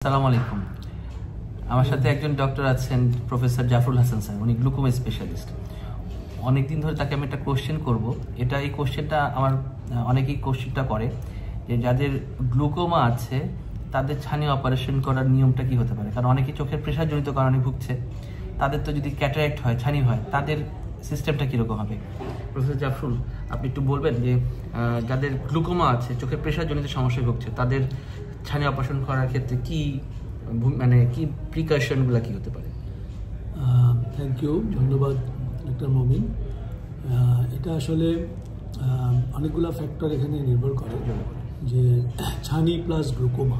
আসসালামু আলাইকুম। আমার সাথে একজন ডক্টর আছেন, প্রফেসর জাফরুল হাসান স্যার। উনি গ্লুকোমা স্পেশালিস্ট। অনেকদিন ধরে তাকে আমি একটা কোশ্চেন করব। এই কোশ্চেনটা আমার অনেকেই কোশ্চেনটা করে যে যাদের গ্লুকোমা আছে তাদের ছানি অপারেশন করার নিয়মটা কি হতে পারে, কারণ অনেকেই চোখের প্রেশারজনিত কারণে ভুগছে। তাদের তো যদি ক্যাটারাক্ট হয়, ছানি হয়, তাদের সিস্টেমটা কীরকম হবে? প্রফেসর জাফরুল, আপনি একটু বলবেন যে যাদের গ্লুকোমা আছে, চোখের প্রেশারজনিত সমস্যায় ভুগছে, তাদের ছানি অপারেশন করার ক্ষেত্রে কি কি প্রিকশনগুলো কি হতে পারে? থ্যাংক ইউ, ধন্যবাদ ডক্টর মমিন। এটা আসলে অনেকগুলো ফ্যাক্টর এখানে নির্ভর করে যে ছানি প্লাস গ্লুকোমা।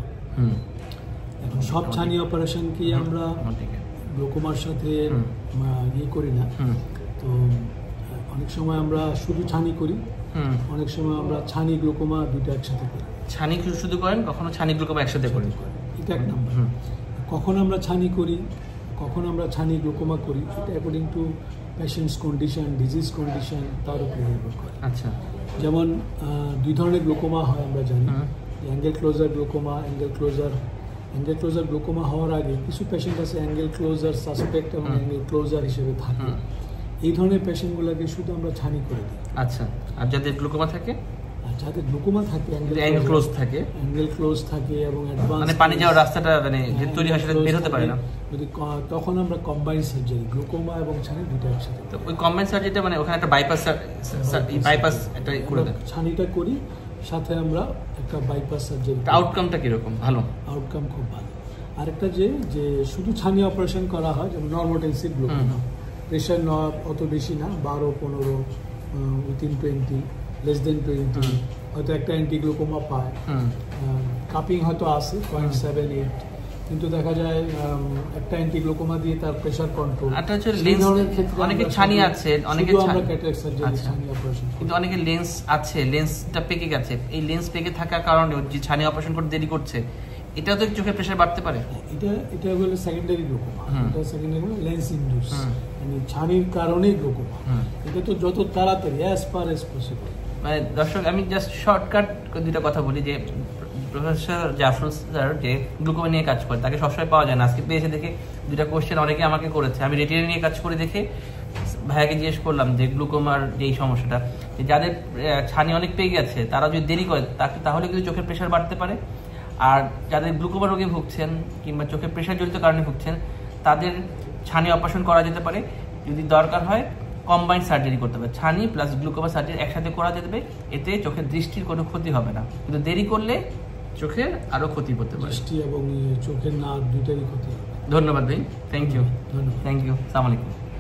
এখন সব ছানি অপারেশন কি আমরা গ্লুকোমার সাথে ইয়ে করি না, তো অনেক সময় আমরা শুধু ছানি করি, অনেক সময় আমরা ছানি গ্লুকোমা দুটো একসাথে করি। ছানি শুধু করেন, কখনো ছানি গ্লুকোমা একসাথে করেন, এটা এক নম্বর। কখন আমরা ছানি করি, কখন আমরা ছানি গ্লুকোমা করি, এটা according to patients condition, disease condition, তার উপরে নির্ভর করে। আচ্ছা, যেমন দুই ধরনের গ্লুকোমা হয় আমরা জানি, angle closure glaucoma, angle closure glaucoma হওয়ার আগে কিছু পেশেন্ট আছে অ্যাঙ্গেল ক্লোজার সাসপেক্ট এবং অ্যাঙ্গেল ক্লোজার হিসেবে থাকে। এই ধরনের পেশেন্টগুলোকে শুধু আমরা ছানি করে দিই। আচ্ছা, আর যাদের গ্লুকোমা থাকে, যাদের গ্লুকোমা থাকে, অ্যাঙ্গেল ক্লোজ থাকে এবং অ্যাডভান্স মানে পানি যাওয়ার রাস্তাটা যে তৈরি হয় সেটা বের হতে পারে না, যদি তখন আমরা কম্বাইন্ড সার্জারি গ্লুকোমা এবং ছানি দুটো একসাথে। তো ওই কম্বাইন্ড সার্জারিটা মানে ওখানে একটা বাইপাস একটা করে দেন, ছানিটা করি, সাথে আমরা একটা বাইপাস সার্জারি। আউটকামটা কিরকম? ভালো আউটকাম, খুব ভালো। আরেকটা যে শুধু ছানি অপারেশন করা হয়, যেমন নর্মোটেনসিভ গ্লুকোমা, প্রেশার অত বেশি না, 12-15, উইথিন 20, লেস দেন 20, হয়তো একটা অ্যান্টিগ্লুকোমা পায়, কাপিং হয়তো আছে 0.78, কিন্তু দেখা যায় একটা অ্যান্টিগ্লুকোমা দিয়ে তার প্রেশার কন্ট্রোল। অনেকে ছানি আছে, অনেকে আমরা ক্যাটারাক্ট সার্জারি ছানি অপারেশন, কিন্তু অনেকে লেন্স আছে, লেন্সটা পেকে গেছে। এই লেন্স পেকে থাকার কারণে যে ছানি অপারেশন করতে দেরি করছে, এটাও তো চোখের প্রেশার বাড়তে পারে। এটা হলো সেকেন্ডারি গ্লুকোমা, এটা সেকেন্ডারি লেন্স ইনডিউস, মানে ছানির কারণেই গ্লুকোমা। এটা তো যত তাড়াতাড়ি অ্যাজ ফার অ্যাজ পসিবল। মানে দর্শক, আমি জাস্ট শর্টকাট দুটো কথা বলি যে প্রফেসর জাফরুল স্যার যে গ্লুকোমা নিয়ে কাজ করে, তাকে সবসময় পাওয়া যায় না। আজকে পেয়েছে দেখে দুটা কোশ্চেন অনেকে আমাকে করেছে। আমি রেটিনা নিয়ে কাজ করে দেখে ভাইয়াকে জিজ্ঞেস করলাম যে গ্লুকোমার যেই সমস্যাটা, যে যাদের ছানি অনেক পেয়ে গেছে তারা যদি দেরি করে তাহলে কিন্তু চোখের প্রেশার বাড়তে পারে। আর যাদের গ্লুকোমা রোগে ভুগছেন কিংবা চোখের প্রেশারজনিত কারণে ভুগছেন, তাদের ছানি অপারেশন করা যেতে পারে। যদি দরকার হয় কম্বাইন্ড সার্জারি করতে হবে, ছানি প্লাস গ্লুকোমা সার্জারি একসাথে করা যেতে পারে। এতে চোখের দৃষ্টির কোনো ক্ষতি হবে না, কিন্তু দেরি করলে চোখের আরো ক্ষতি করতে পারে, দৃষ্টি এবং চোখের নাক দুইটারই ক্ষতি হবে। ধন্যবাদ ভাই, থ্যাংক ইউ, আসসালামু আলাইকুম।